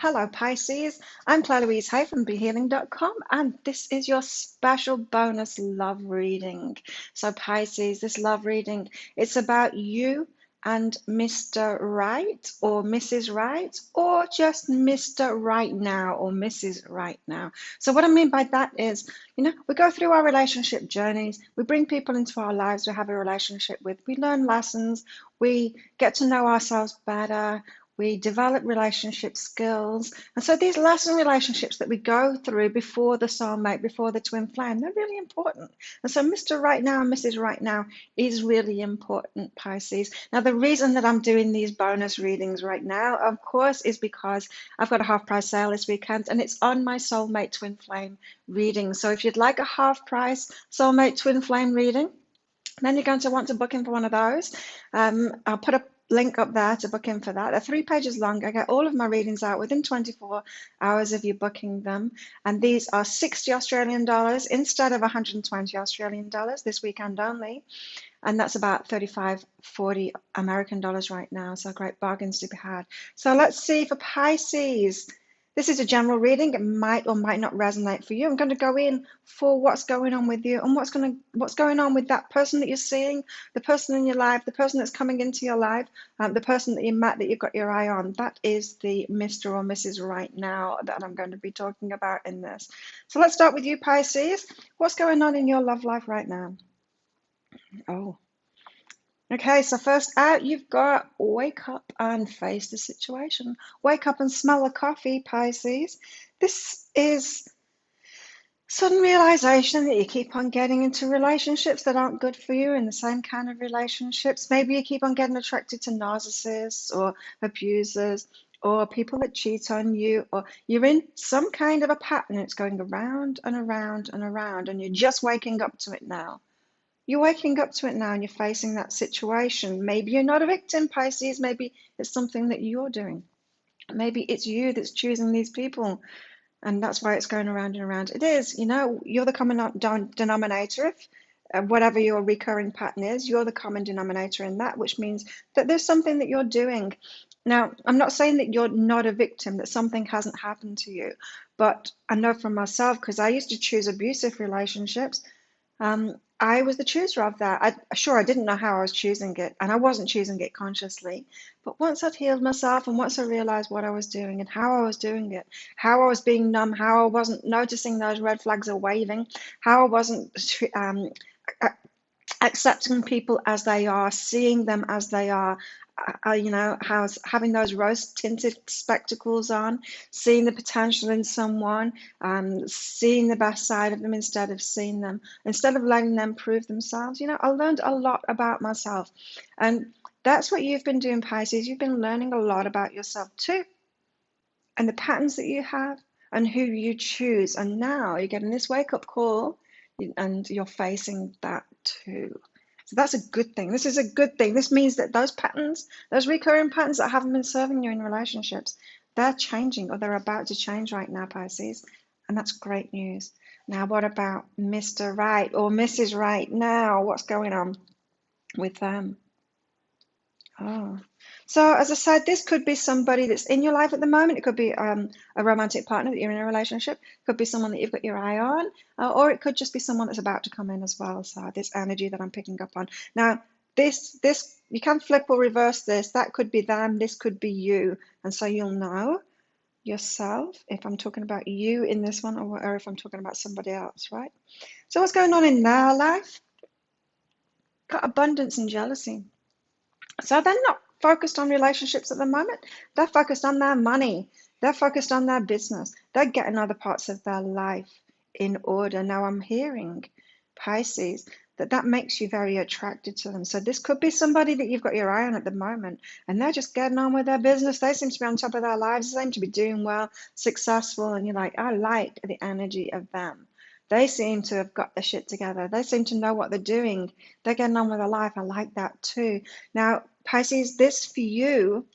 Hello, Pisces. I'm Claire Louise Hay from BeHealing.com, and this is your special bonus love reading. So, Pisces, this love reading, it's about you and Mr. Right or Mrs. Right, or just Mr. Right now or Mrs. Right now. So, what I mean by that is, we go through our relationship journeys, we bring people into our lives we have a relationship with, we learn lessons, we get to know ourselves better. We develop relationship skills. And so these lesson relationships that we go through before the soulmate, before the twin flame, they're really important. And so Mr. Right Now and Mrs. Right Now is really important, Pisces. Now, the reason that I'm doing these bonus readings right now, of course, is because I've got a half price sale this weekend and it's on my soulmate twin flame reading. So if you'd like a half price soulmate twin flame reading, then you're going to want to book in for one of those. I'll put a link up there to book in for that. They're 3 pages long. I get all of my readings out within 24 hours of you booking them. And these are 60 Australian dollars instead of 120 Australian dollars this weekend only. And that's about 35, 40 American dollars right now. So great bargains to be had. So let's see for Pisces. This is a general reading. It might or might not resonate for you. I'm going to go in for what's going on with you and what's going on with that person that you're seeing, the person in your life, the person that's coming into your life, the person that you met that you've got your eye on. That is the Mr. or Mrs. Right Now that I'm going to be talking about in this. So let's start with you, Pisces. What's going on in your love life right now? Oh. Okay, so first out, you've got wake up and face the situation. Wake up and smell the coffee, Pisces. This is sudden realization that you keep on getting into relationships that aren't good for you, in the same kind of relationships. Maybe you keep on getting attracted to narcissists or abusers or people that cheat on you, or you're in some kind of a pattern. It's going around and around and around, and you're just waking up to it now. You're waking up to it now and you're facing that situation. Maybe you're not a victim, Pisces. Maybe it's something that you're doing. Maybe it's you that's choosing these people, and that's why it's going around and around. It is, you're the common denominator. If whatever your recurring pattern is, you're the common denominator in that, which means that there's something that you're doing. Now, I'm not saying that you're not a victim, that something hasn't happened to you, but I know from myself, because I used to choose abusive relationships. I was the chooser of that. I didn't know how I was choosing it, and I wasn't choosing it consciously. But once I'd healed myself, and once I realized what I was doing and how I was doing it, how I was being numb, how I wasn't noticing those red flags are waving, how I wasn't accepting people as they are, seeing them as they are, having those rose-tinted spectacles on, seeing the potential in someone, seeing the best side of them instead of letting them prove themselves. I learned a lot about myself, and that's what you've been doing, Pisces. You've been learning a lot about yourself too, and the patterns that you have and who you choose. And now you're getting this wake-up call, and you're facing that too. So that's a good thing. This is a good thing. This means that those patterns, those recurring patterns that haven't been serving you in relationships, they're changing, or they're about to change right now, Pisces. And that's great news. Now, what about Mr. Right or Mrs. Right now? What's going on with them? Oh, so as I said, this could be somebody that's in your life at the moment. It could be a romantic partner that you're in a relationship. It could be someone that you've got your eye on, or it could just be someone that's about to come in as well. So this energy that I'm picking up on. Now, this you can flip or reverse this. That could be them. This could be you. And so you'll know yourself if I'm talking about you in this one, or if I'm talking about somebody else, right? So what's going on in their life? Got abundance and jealousy. So they're not focused on relationships at the moment. They're focused on their money. They're focused on their business. They're getting other parts of their life in order. Now I'm hearing, Pisces, that makes you very attracted to them. So this could be somebody that you've got your eye on at the moment, and they're just getting on with their business. They seem to be on top of their lives. They seem to be doing well, successful, and you're like, I like the energy of them. They seem to have got their shit together. They seem to know what they're doing. They're getting on with their life. I like that too. Now, Pisces, this for you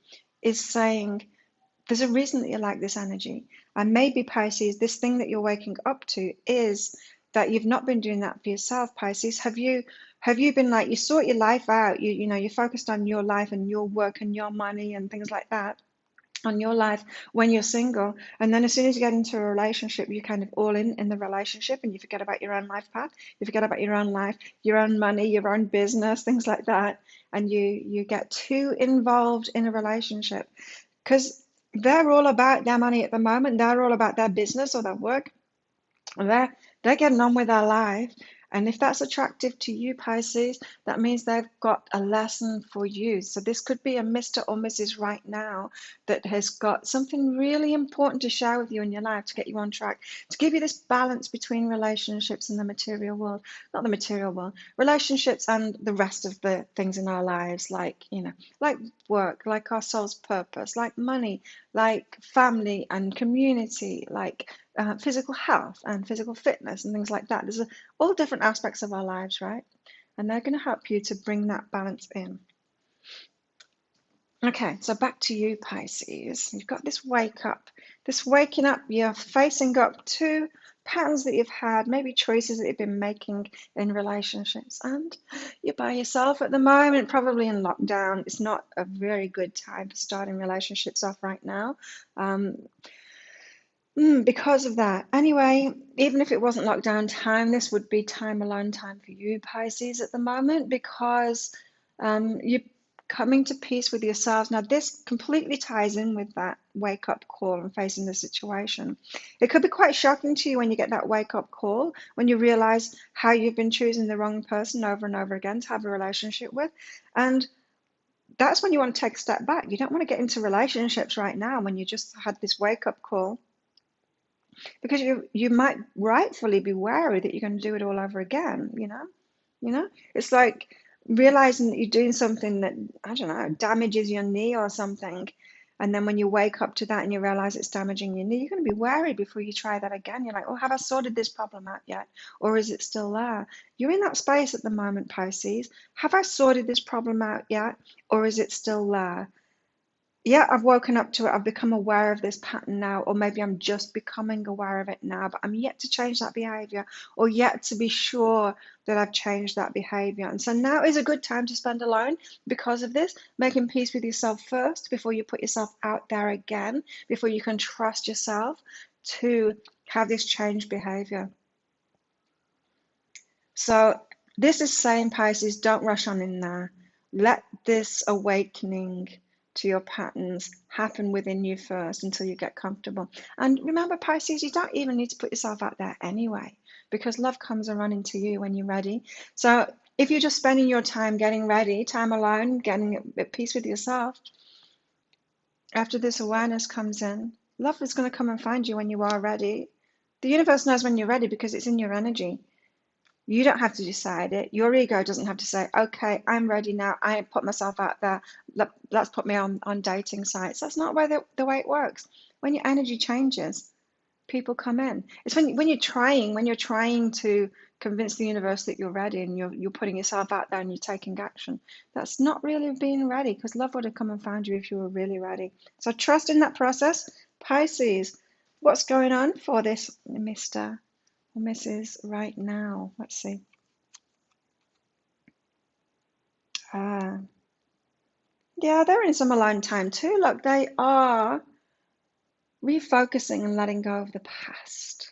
is saying there's a reason that you like this energy. And maybe, Pisces, this thing that you're waking up to is that you've not been doing that for yourself, Pisces. Have you been like, you sort your life out, you're focused on your life and your work and your money and things like that, on your life when you're single, and then as soon as you get into a relationship, you're kind of all in the relationship, and you forget about your own life path, you forget about your own life, your own money, your own business, things like that, and you get too involved in a relationship because they're all about their money at the moment, they're all about their business or their work, they're getting on with their life. And if that's attractive to you, Pisces, that means they've got a lesson for you. So this could be a Mr. or Mrs. right now that has got something really important to share with you in your life to get you on track, to give you this balance between relationships and the material world. Not the material world, relationships and the rest of the things in our lives, like, like work, like our soul's purpose, like money, like family and community, like physical health and physical fitness and things like that. There's all different aspects of our lives, right? And they're going to help you to bring that balance in. Okay, so back to you, Pisces. You've got this wake up, this waking up, you're facing up to patterns that you've had, maybe choices that you've been making in relationships, and you're by yourself at the moment, probably in lockdown. It's not a very good time for starting relationships off right now. Because of that. Anyway, even if it wasn't lockdown time, this would be time alone time for you, Pisces, at the moment, because you're coming to peace with yourselves. Now, this completely ties in with that wake up call and facing the situation. It could be quite shocking to you when you get that wake up call, when you realize how you've been choosing the wrong person over and over again to have a relationship with. And that's when you want to take a step back. You don't want to get into relationships right now when you just had this wake up call, because you might rightfully be wary that you're going to do it all over again. It's like realizing that you're doing something that, I don't know, damages your knee or something, and then when you wake up to that and you realize it's damaging your knee, you're going to be wary before you try that again. You're like, oh, have I sorted this problem out yet, or is it still there? You're in that space at the moment, Pisces. Have I sorted this problem out yet, or is it still there? Yeah, I've woken up to it. I've become aware of this pattern now, or maybe I'm just becoming aware of it now, but I'm yet to change that behavior, or yet to be sure that I've changed that behavior. And so now is a good time to spend alone because of this, making peace with yourself first before you put yourself out there again, before you can trust yourself to have this changed behavior. So this is saying, Pisces, don't rush on in there. Let this awakening to your patterns happen within you first until you get comfortable. And remember, Pisces, you don't even need to put yourself out there anyway, because love comes and running to you when you're ready. So if you're just spending your time getting ready, time alone, getting at peace with yourself, after this awareness comes in, love is going to come and find you when you are ready. The universe knows when you're ready because it's in your energy. You don't have to decide it. Your ego doesn't have to say, okay, I'm ready now. I put myself out there. Let's put me on dating sites. That's not the way it works. When your energy changes, people come in. It's when you're trying to convince the universe that you're ready, and you're putting yourself out there and you're taking action. That's not really being ready, because love would have come and found you if you were really ready. So trust in that process. Pisces, what's going on for this Mr. or Mrs. right now? Let's see. Yeah, they're in some alone time too. Look, they are refocusing and letting go of the past.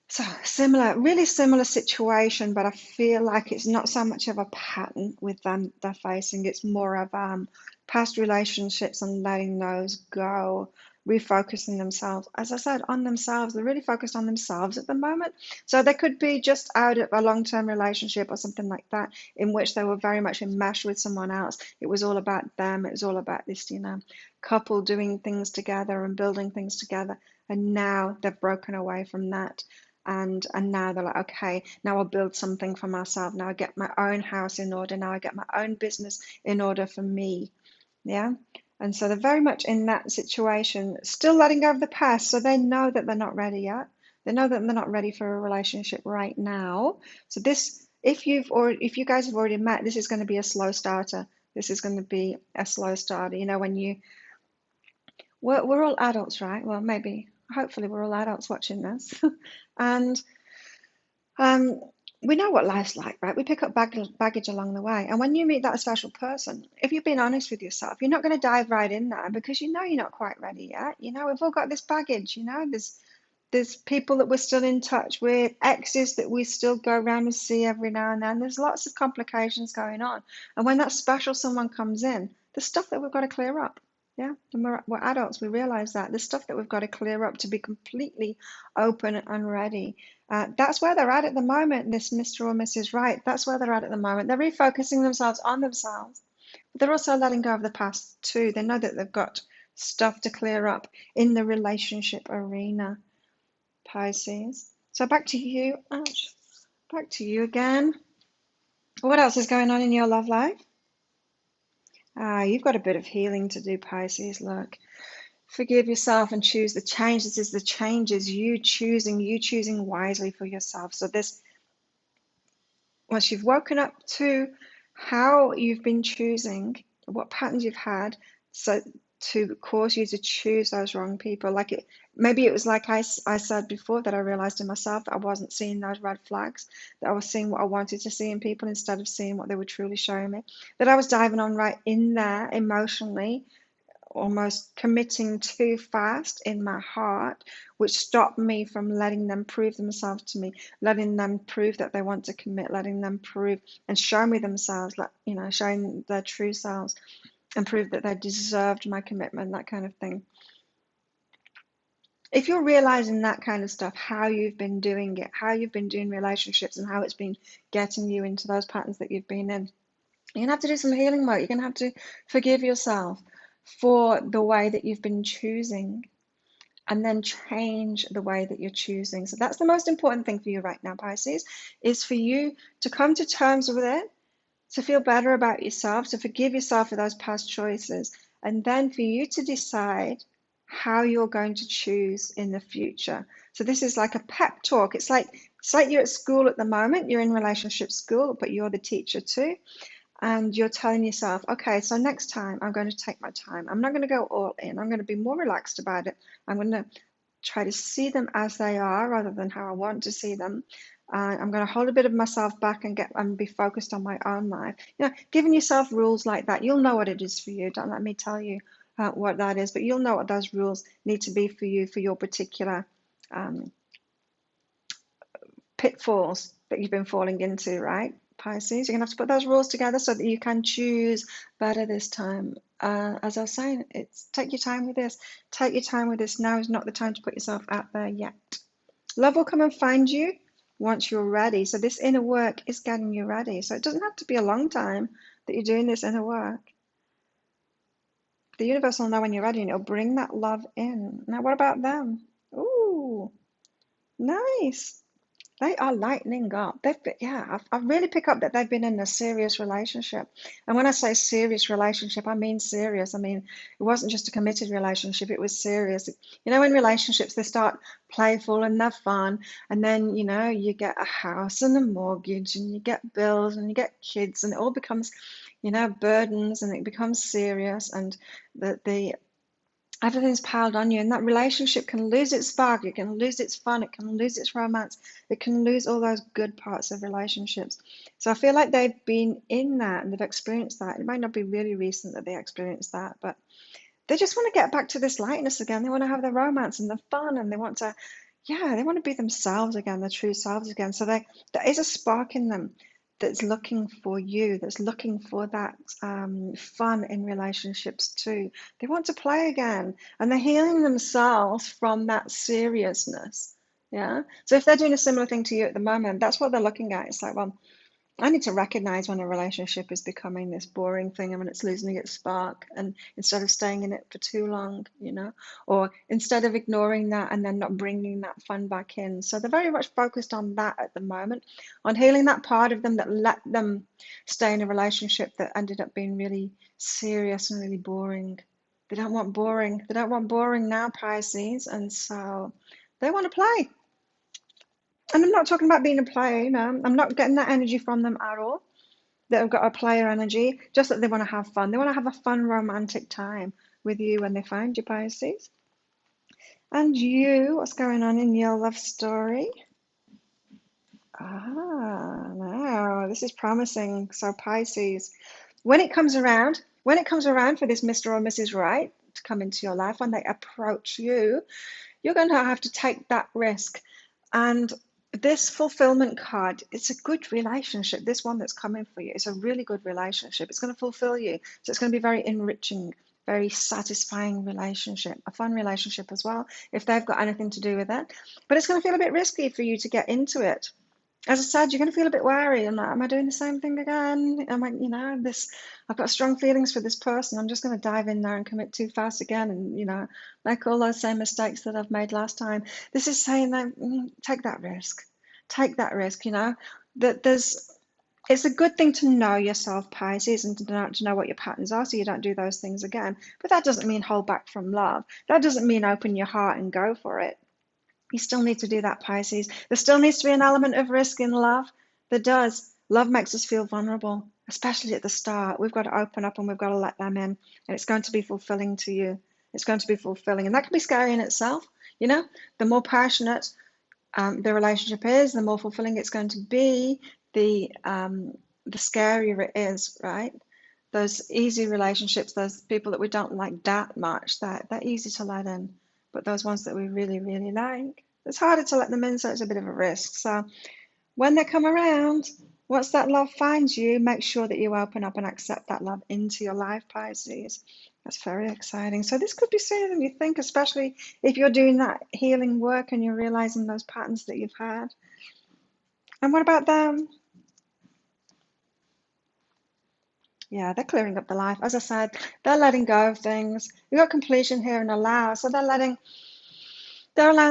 So really similar situation, but I feel like it's not so much of a pattern with them they're facing. It's more of past relationships and letting those go, refocusing themselves. As I said, on themselves. They're really focused on themselves at the moment. So they could be just out of a long-term relationship or something like that, in which they were very much enmeshed with someone else. It was all about them. It was all about this, couple doing things together and building things together. And now they've broken away from that. And now they're like, okay, now I'll build something for myself. Now I get my own house in order. Now I get my own business in order for me. Yeah. And so they're very much in that situation, still letting go of the past. So they know that they're not ready yet. They know that they're not ready for a relationship right now. So this, if you guys have already met, this is going to be a slow starter. This is going to be a slow starter. We're all adults, right? Well, maybe, hopefully we're all adults watching this. And we know what life's like, right? We pick up baggage along the way. And when you meet that special person, if you've been honest with yourself, you're not going to dive right in there because you know you're not quite ready yet. You know, we've all got this baggage, you know, there's people that we're still in touch with, exes that we still go around and see every now and then. There's lots of complications going on. And when that special someone comes in, there's stuff that we've got to clear up. Yeah, and we're adults, we realize that. There's stuff that we've got to clear up to be completely open and ready. That's where they're at the moment, this Mr. or Mrs. Right. That's where they're at the moment. They're refocusing themselves on themselves, but they're also letting go of the past too. They know that they've got stuff to clear up in the relationship arena. Pisces. So back to you. Ouch. Back to you again. What else is going on in your love life? You've got a bit of healing to do, Pisces. Look, forgive yourself and choose the change. This is the changes you choosing wisely for yourself. So this, once you've woken up to how you've been choosing, what patterns you've had, so to cause you to choose those wrong people. Like maybe it was like I said before, that I realized in myself that I wasn't seeing those red flags, that I was seeing what I wanted to see in people instead of seeing what they were truly showing me, that I was diving on right in there emotionally, almost committing too fast in my heart, which stopped me from letting them prove themselves to me, letting them prove that they want to commit, letting them prove and show me themselves, like, you know, showing their true selves and prove that they deserved my commitment, that kind of thing. If you're realizing that kind of stuff, how you've been doing it, how you've been doing relationships, and how it's been getting you into those patterns that you've been in, you're gonna have to do some healing work. You're gonna have to forgive yourself for the way that you've been choosing, and then change the way that you're choosing. So that's the most important thing for you right now, Pisces, is for you to come to terms with it, to feel better about yourself, to forgive yourself for those past choices, and then for you to decide how you're going to choose in the future. So this is like a pep talk. It's like you're at school at the moment, you're in relationship school, but you're the teacher too. And you're telling yourself, okay, so next time I'm going to take my time. I'm not going to go all in. I'm going to be more relaxed about it. I'm going to try to see them as they are rather than how I want to see them. I'm going to hold a bit of myself back and be focused on my own life. You know, giving yourself rules like that, you'll know what it is for you. Don't let me tell you what that is, but you'll know what those rules need to be for you, for your particular pitfalls that you've been falling into, right? Pisces, you're gonna have to put those rules together so that you can choose better this time. As I was saying, it's take your time with this. Take your time with this. Now is not the time to put yourself out there yet. Love will come and find you once you're ready. So this inner work is getting you ready. So it doesn't have to be a long time that you're doing this inner work. The universe will know when you're ready and it'll bring that love in. Now, what about them? Ooh, nice. They are lightening up. I really pick up that they've been in a serious relationship. And when I say serious relationship, I mean serious. I mean, it wasn't just a committed relationship, it was serious. You know, in relationships, they start playful and they're fun. And then, you know, you get a house and a mortgage and you get bills and you get kids and it all becomes, you know, burdens and it becomes serious. And the everything's piled on you, and that relationship can lose its spark, it can lose its fun, it can lose its romance, it can lose all those good parts of relationships. So I feel like they've been in that and they've experienced that. It might not be really recent that they experienced that, but they just want to get back to this lightness again. They want to have their romance and the fun, and they want to, yeah, they want to be themselves again, their true selves again. So there is a spark in them that's looking for you, that's looking for that fun in relationships too. They want to play again, and they're healing themselves from that seriousness. Yeah. So if they're doing a similar thing to you at the moment, that's what they're looking at. It's like, well, I need to recognize when a relationship is becoming this boring thing and when it's losing its spark, and instead of staying in it for too long, you know, or instead of ignoring that and then not bringing that fun back in. So they're very much focused on that at the moment, on healing that part of them that let them stay in a relationship that ended up being really serious and really boring. They don't want boring. They don't want boring now, Pisces, and so they want to play. And I'm not talking about being a player, you know, I'm not getting that energy from them at all. They've got a player energy, just that they want to have fun. They want to have a fun, romantic time with you when they find you, Pisces. And you, what's going on in your love story? Wow, this is promising. So Pisces, when it comes around for this Mr. or Mrs. Right to come into your life, when they approach you, you're going to have to take that risk. And this fulfillment card, it's a good relationship. This one that's coming for you, it's a really good relationship. It's going to fulfill you. So it's going to be very enriching, very satisfying relationship, a fun relationship as well, if they've got anything to do with it. But it's going to feel a bit risky for you to get into it. As I said, you're going to feel a bit wary. I'm like, am I doing the same thing again? Am I, I've got strong feelings for this person. I'm just going to dive in there and commit too fast again and, make all those same mistakes that I've made last time. This is saying that take that risk. Take that risk, that it's a good thing to know yourself, Pisces, and to know what your patterns are so you don't do those things again. But that doesn't mean hold back from love. That doesn't mean open your heart and go for it. You still need to do that, Pisces. There still needs to be an element of risk in love. There does. Love makes us feel vulnerable, especially at the start. We've got to open up and we've got to let them in. And it's going to be fulfilling to you. It's going to be fulfilling. And that can be scary in itself. The more passionate the relationship is, the more fulfilling it's going to be, the scarier it is, right? Those easy relationships, those people that we don't like that much, they're easy to let in. But those ones that we really, really like, it's harder to let them in, so it's a bit of a risk. So when they come around, once that love finds you, make sure that you open up and accept that love into your life, Pisces. That's very exciting. So this could be sooner than you think, especially if you're doing that healing work and you're realizing those patterns that you've had. And what about them? Yeah, they're clearing up the life. As I said, they're letting go of things. We've got completion here and allow. So they're allowing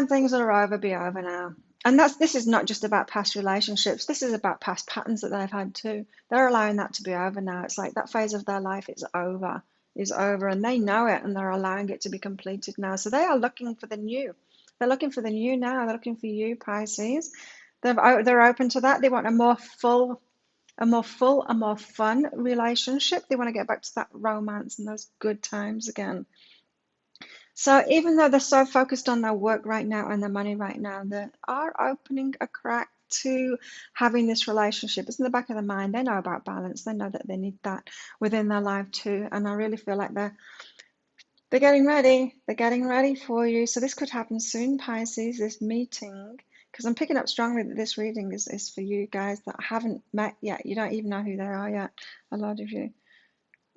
things that are over be over now. And this is not just about past relationships. This is about past patterns that they've had too. They're allowing that to be over now. It's like that phase of their life is over, and they know it, and they're allowing it to be completed now. So they are looking for the new. They're looking for the new now. They're looking for you, Pisces. They're open to that. They want a more full, a more fun relationship. They want to get back to that romance and those good times again. So even though they're so focused on their work right now and their money right now, they are opening a crack to having this relationship. It's in the back of their mind. They know about balance. They know that they need that within their life too. And I really feel like they're getting ready. They're getting ready for you. So this could happen soon, Pisces, this meeting. Because I'm picking up strongly that this reading is for you guys that haven't met yet. You don't even know who they are yet, a lot of you.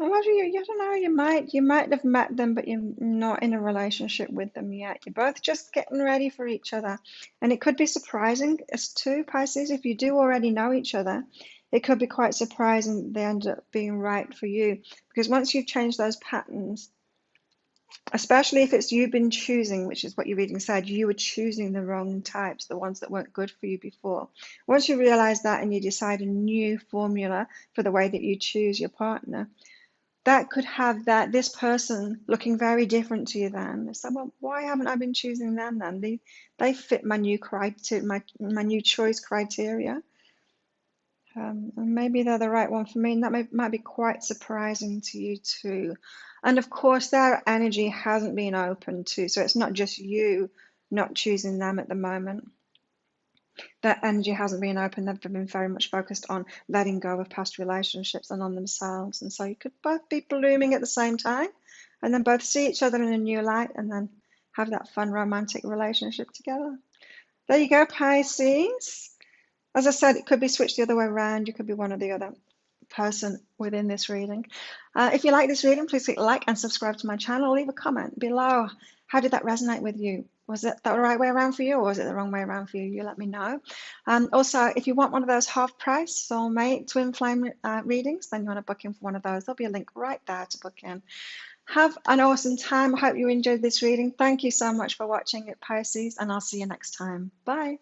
A lot of you don't know, you might have met them, but you're not in a relationship with them yet. You're both just getting ready for each other. And it could be surprising as to Pisces, if you do already know each other, it could be quite surprising they end up being right for you. Because once you've changed those patterns, especially if it's you've been choosing, which is what your reading said, you were choosing the wrong types, the ones that weren't good for you before. Once you realize that and you decide a new formula for the way that you choose your partner, that could have this person looking very different to you then. So, well, why haven't I been choosing them then? They fit my new criteria, my new choice criteria. And maybe they're the right one for me, and that might be quite surprising to you too. And of course, their energy hasn't been open to, so it's not just you not choosing them at the moment. Their energy hasn't been open. They've been very much focused on letting go of past relationships and on themselves. And so you could both be blooming at the same time and then both see each other in a new light and then have that fun romantic relationship together. There you go, Pisces. As I said, it could be switched the other way around. You could be one or the other person within this reading. If you like this reading, please click like and subscribe to my channel. Leave a comment below. How did that resonate with you? Was it the right way around for you, or was it the wrong way around for you? You let me know. Also, if you want one of those half price soulmate twin flame readings, then you want to book in for one of those. There'll be a link right there to book in. Have an awesome time. I hope you enjoyed this reading. Thank you so much for watching it, Pisces, and I'll see you next time. Bye.